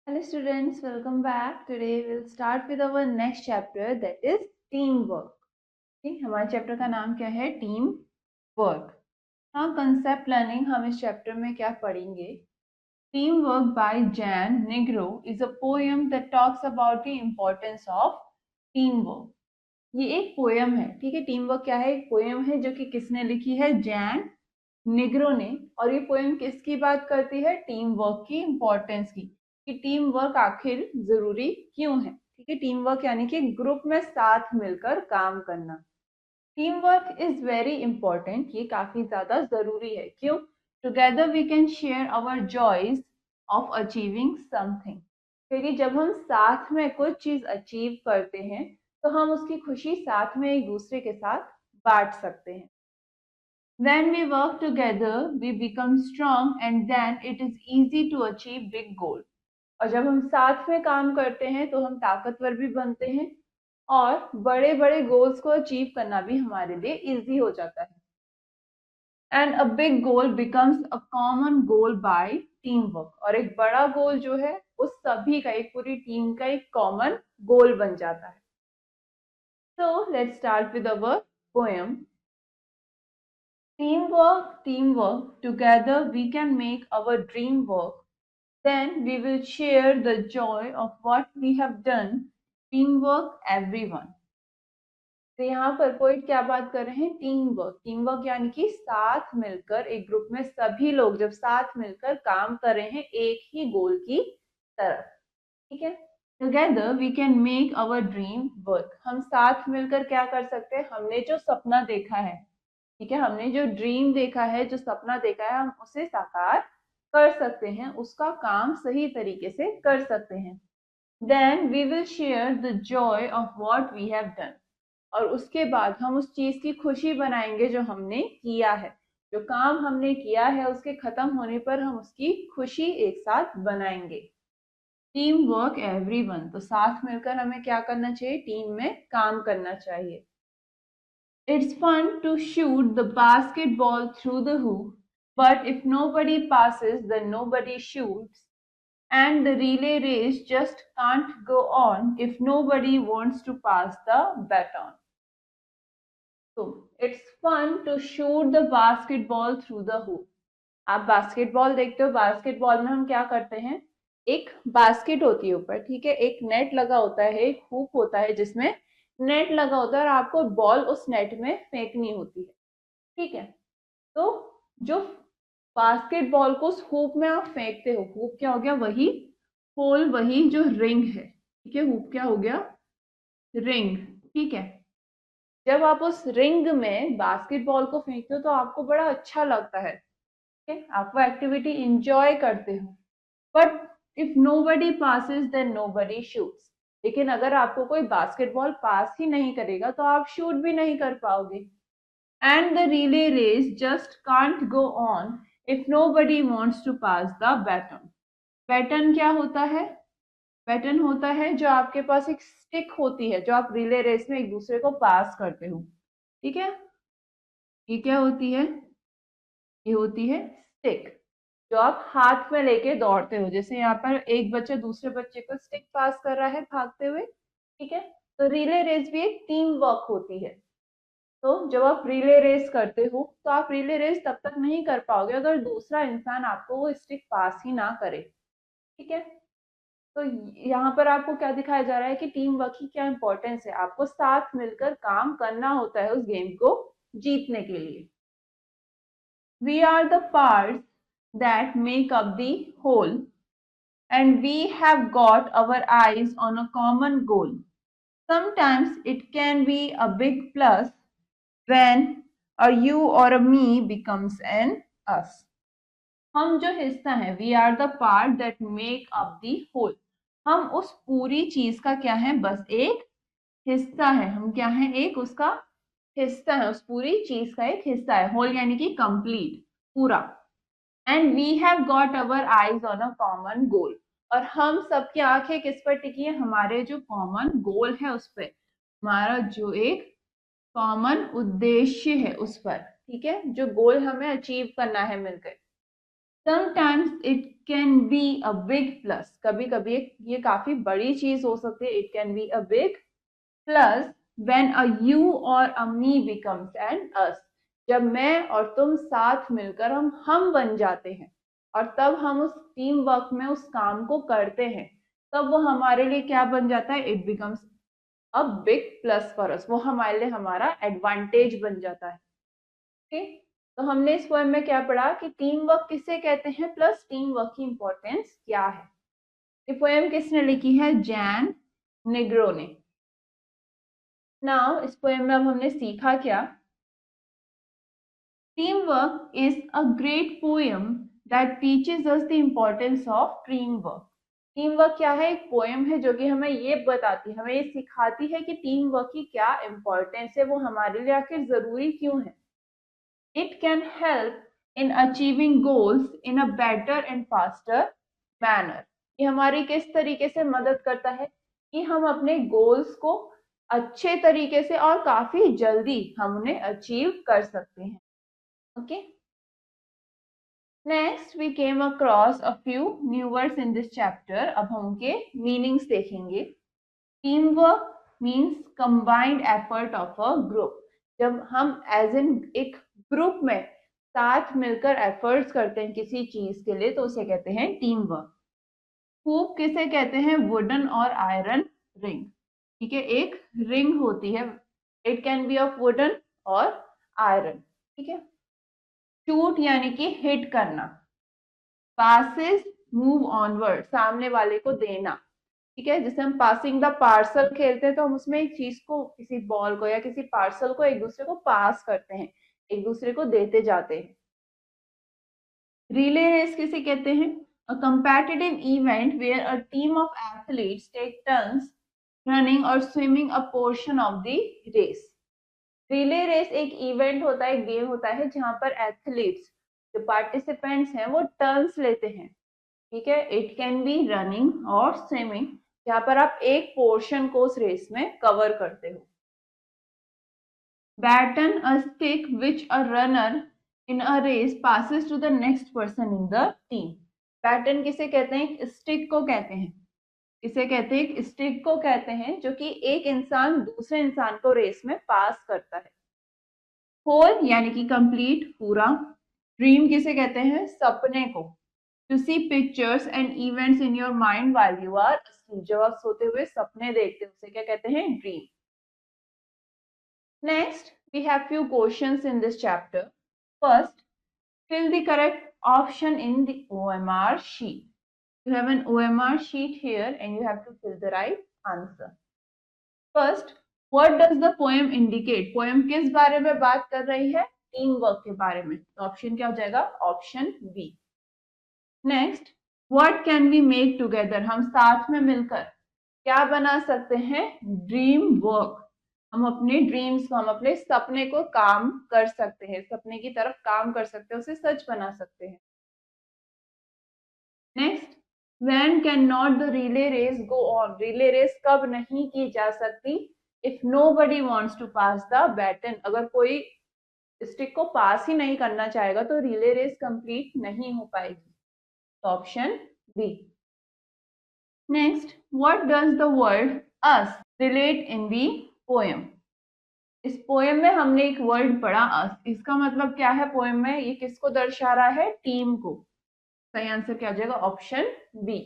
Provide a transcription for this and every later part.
Hello students, welcome back. Today we'll start with our next chapter, that is teamwork. ठीक, हमारे chapter का नाम क्या है? Team work. हाँ, कंसेप्ट लर्निंग हम इस चैप्टर में क्या पढ़ेंगे? Team work by Jain Negro is a poem that talks about the importance of team work. ये एक पोएम है. ठीक है, टीम वर्क क्या है? एक पोएम है जो कि किसने लिखी है? जैन निग्रो ने. और ये पोएम किसकी बात करती है? टीम वर्क की इम्पोर्टेंस की, कि टीम वर्क आखिर जरूरी क्यों है. ठीक है, टीम वर्क यानी कि ग्रुप में साथ मिलकर काम करना. Team work is very important, ये काफी ज्यादा जरूरी है. क्यों? Together we can share our joys of achieving something. क्योंकि जब हम साथ में कुछ चीज अचीव करते हैं तो हम उसकी खुशी साथ में एक दूसरे के साथ बांट सकते हैं. When we work together, we become strong and then it is easy to achieve big goals. और जब हम साथ में काम करते हैं तो हम ताकतवर भी बनते हैं और बड़े बड़े गोल्स को अचीव करना भी हमारे लिए इजी हो जाता है. And a big goal becomes a common goal by team work. और एक बड़ा गोल जो है उस सभी का, एक पूरी टीम का एक कॉमन गोल बन जाता है. So let's start with our poem. Teamwork, together we can make our dream work. Then we will share the joy of what we have done. Teamwork, everyone. तो यहाँ पर पोइट क्या बात कर रहे हैं? Team work. टीम वर्क यानी कि साथ मिलकर, एक ग्रुप में सभी लोग जब साथ मिलकर काम कर रहे हैं एक ही गोल की तरफ. ठीक है, together we can make our dream work. हम साथ मिलकर क्या कर सकते हैं? हमने जो सपना देखा है, ठीक है, हमने जो ड्रीम देखा है, जो सपना देखा है, हम उसे साकार कर सकते हैं, उसका काम सही तरीके से कर सकते हैं. Then we will share the joy of what we have done. और उसके बाद हम उस चीज की खुशी बनाएंगे जो हमने किया है. जो काम हमने किया है उसके खत्म होने पर हम उसकी खुशी एक साथ बनाएंगे. Team work everyone. तो साथ मिलकर हमें क्या करना चाहिए? टीम में काम करना चाहिए. It's fun to shoot the basketball through the hoop, but if nobody passes, then nobody shoots. And the relay race just can't go on if nobody wants to pass the baton. So, it's fun to shoot the basketball through the hoop. आप basketball देखते हो. Basketball में हम क्या करते हैं? एक basket होती है ऊपर, ठीक है, एक नेट लगा होता है, एक हुप होता है जिसमें नेट लगा होता है और आपको बॉल उस नेट में फेंकनी होती है. ठीक है, तो जो बास्केटबॉल को उस हुप में आप फेंकते हो, हुप क्या हो गया? वही होल, वही जो रिंग है. ठीक है, हुप क्या हो गया? रिंग. ठीक है, जब आप उस रिंग में बास्केटबॉल को फेंकते हो तो आपको बड़ा अच्छा लगता है. आप वो एक्टिविटी इंजॉय करते हो. But if nobody passes then nobody shoots. लेकिन अगर आपको कोई बास्केटबॉल पास ही नहीं करेगा तो आप शूट भी नहीं कर पाओगे. And the relay race just can't go on if nobody wants to pass the baton. Baton क्या होता है? बैटन होता है जो आपके पास एक स्टिक होती है, जो आप रिले रेस में एक दूसरे को पास करते हो. ठीक है, ये क्या होती है? ये होती है स्टिक, जो आप हाथ में लेके दौड़ते हो. जैसे यहाँ पर एक बच्चा दूसरे बच्चे को स्टिक पास कर रहा है भागते हुए. ठीक है, तो रिले रेस भी एक टीम वर्क होती है. तो जब आप रिले रेस करते हो तो आप रिले रेस तब तक नहीं कर पाओगे अगर दूसरा इंसान आपको वो स्टिक पास ही ना करे. ठीक है, तो यहाँ पर आपको क्या दिखाया जा रहा है कि टीम वर्क की क्या इंपॉर्टेंस है. आपको साथ मिलकर काम करना होता है उस गेम को जीतने के लिए. We are the parts that make up the whole, and we have got our eyes on a common goal. Sometimes it can be a big plus when a you or a me becomes an us. हम जो हिस्सा है, we are the part that make up the whole. हम उस पूरी चीज का क्या है? बस एक हिस्सा है. हम क्या है? एक उसका हिस्सा है. उस पूरी चीज का एक हिस्सा है. होल यानी कि कंप्लीट, पूरा. And we have got our eyes on a common goal. और हम सबकी आंखें किस पर टिकी है? हमारे जो कॉमन गोल है उस पर, हमारा जो एक कॉमन उद्देश्य है उस पर. ठीक है, जो गोल हमें अचीव करना है मिलकर. Sometimes it can be a big plus. कभी कभी ये काफी बड़ी चीज हो सकती है. It can be a big plus when a you or a me becomes an us. जब मैं और तुम साथ मिलकर हम बन जाते हैं और तब हम उस टीम वर्क में उस काम को करते हैं, तब वो हमारे लिए क्या बन जाता है? It becomes a big plus for us. वो हमारे लिए हमारा एडवांटेज बन जाता है. ओके, तो हमने इस पोएम में क्या पढ़ा कि टीम वर्क किसे कहते हैं, प्लस टीम वर्क की इंपॉर्टेंस क्या है. ये पोएम किसने लिखी है? जैन निग्रो ने. नाउ इस पोएम में अब हमने सीखा क्या? Team work is a great poem that teaches us the importance of team work. Team work क्या है? एक पोएम है जो कि हमें ये बताती है, हमें ये सिखाती है कि टीम वर्क की क्या इंपॉर्टेंस है, वो हमारे लिए आखिर जरूरी क्यों है. It can help in achieving goals in a better and faster manner. ये हमारी किस तरीके से मदद करता है कि हम अपने गोल्स को अच्छे तरीके से और काफी जल्दी हम उन्हें अचीव कर सकते हैं. Okay, next we came across a few new words in this chapter. अब हम उनके मीनिंग्स देखेंगे. Team work means combined effort of a group. जब हम एज इन एक ग्रुप में साथ मिलकर एफर्ट्स करते हैं किसी चीज के लिए, तो उसे कहते हैं टीम वर्क. हुप किसे कहते हैं? वुडन और आयरन रिंग. ठीक है, एक रिंग होती है. It can be of wooden और आयरन. ठीक है. शूट यानी कि हिट करना. पासिस मूव ऑनवर्ड, सामने वाले को देना. ठीक है, जैसे हम पासिंग द पार्सल खेलते हैं तो हम उसमें एक चीज को, किसी बॉल को या किसी पार्सल को एक दूसरे को पास करते हैं, एक दूसरे को देते जाते हैं. रिले रेस किसे कहते हैं? अ competitive event where a team of athletes take turns running or swimming a portion of the race. Relay race एक इवेंट होता है, एक गेम होता है जहां पर एथलीट्स, जो पार्टिसिपेंट्स हैं, वो टर्न्स लेते हैं. ठीक है, इट कैन बी रनिंग और स्विमिंग, जहां पर आप एक पोर्शन को उस रेस में कवर करते हो. Baton, a stick which a runner in a race passes to the next person in the team. Pattern किसे कहते हैं? स्टिक को कहते हैं. इसे कहते हैं, स्टिक को कहते हैं जो कि एक इंसान दूसरे इंसान को रेस में पास करता है. होल यानी कि कंप्लीट, पूरा. ड्रीम किसे कहते हैं? सपने को. To see pictures and events in your mind while you are asleep. जब आप सोते हुए सपने देखते हैं उसे क्या कहते हैं? Dream. Next we have few questions in this chapter. First, fill the correct option in the OMR sheet. You have an OMR sheet here and you have to fill the right answer. First, what does the poem indicate? Poem किस बारे में बात कर रही है? Team work के बारे में. तो ऑप्शन क्या हो जाएगा? Option B. Next, what can we make together? हम साथ में मिलकर क्या बना सकते हैं? Dream work. हम अपने ड्रीम्स को, हम अपने सपने को काम कर सकते हैं, सपने की तरफ काम कर सकते हैं, उसे सच बना सकते हैं. Next, when can not the relay race go on? Relay race कब नहीं की जा सकती? If nobody wants to pass the baton. अगर कोई स्टिक को पास ही नहीं करना चाहेगा तो रिले रेस कंप्लीट नहीं हो पाएगी. तो option B. Next, what does the word us relate in the poem? इस पोएम में हमने एक वर्ड पढ़ा अस. इसका मतलब क्या है? पोएम में ये किसको दर्शा रहा है? टीम को. सही आंसर क्या हो जाएगा? Option B.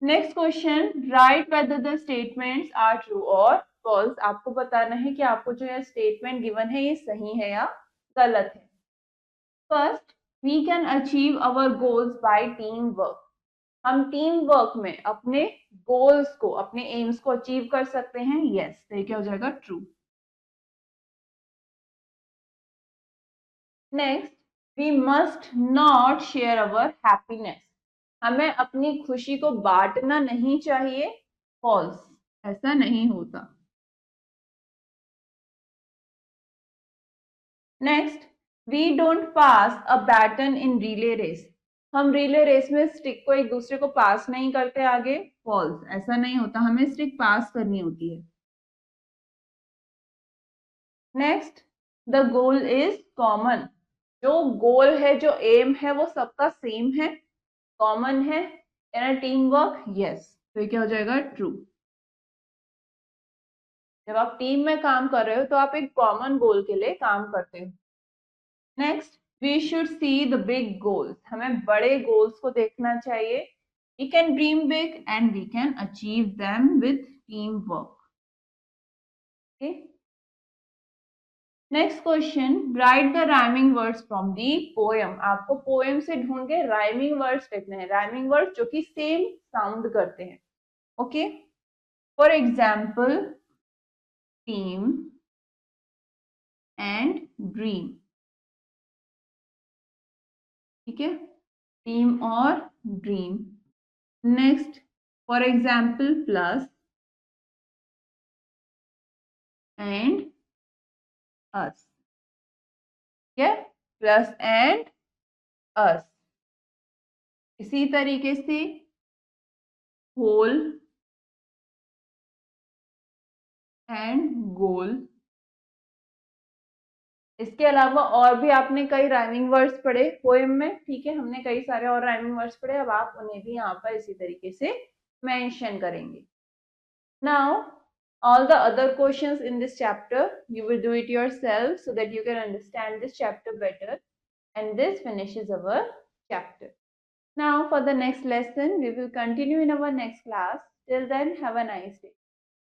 Next question, write whether the statements are true और फॉल्स. आपको बताना है कि आपको जो ये स्टेटमेंट गिवन है ये सही है या गलत है. First, we can achieve our goals by team work. हम टीम वर्क में अपने गोल्स को, अपने एम्स को अचीव कर सकते हैं. यस, तो ये क्या हो जाएगा? True. Next, we must not share our happiness. हमें अपनी खुशी को बांटना नहीं चाहिए. फॉल्स, ऐसा नहीं होता. Next, we don't pass a baton in relay race. हम रिले रेस में स्टिक को एक दूसरे को पास नहीं करते आगे. फॉल्स, ऐसा नहीं होता, हमें स्टिक पास करनी होती है. Next, the goal is common. जो गोल है, जो एम है, वो सबका सेम है, कॉमन है इन अ टीम वर्क? यस। तो ये क्या हो जाएगा? ट्रू। जब आप टीम में काम कर रहे हो तो आप एक कॉमन गोल के लिए काम करते हो। Next, we should see the big goals. हमें बड़े गोल्स को देखना चाहिए। We can dream big and we can achieve them with team work. Okay, next question, write the rhyming words from the poem. आपको पोएम से ढूंढ के rhyming words लिखने हैं, राइमिंग वर्ड्स जो कि सेम साउंड करते हैं। Okay, for example, team and dream. ठीक है, टीम और dream. Next, for example, plus and us. ठीक है, प्लस एंड अस। इसी तरीके से होल एंड गोल। इसके अलावा और भी आपने कई राइमिंग वर्ड्स पढ़े पोएम में। ठीक है, हमने कई सारे और राइमिंग वर्ड्स पढ़े, अब आप उन्हें भी यहाँ पर इसी तरीके से मेंशन करेंगे। Now all the other questions in this chapter you will do it yourself so that you can understand this chapter better, and this finishes our chapter. Now for the next lesson we will continue in our next class. Till then, have a nice day.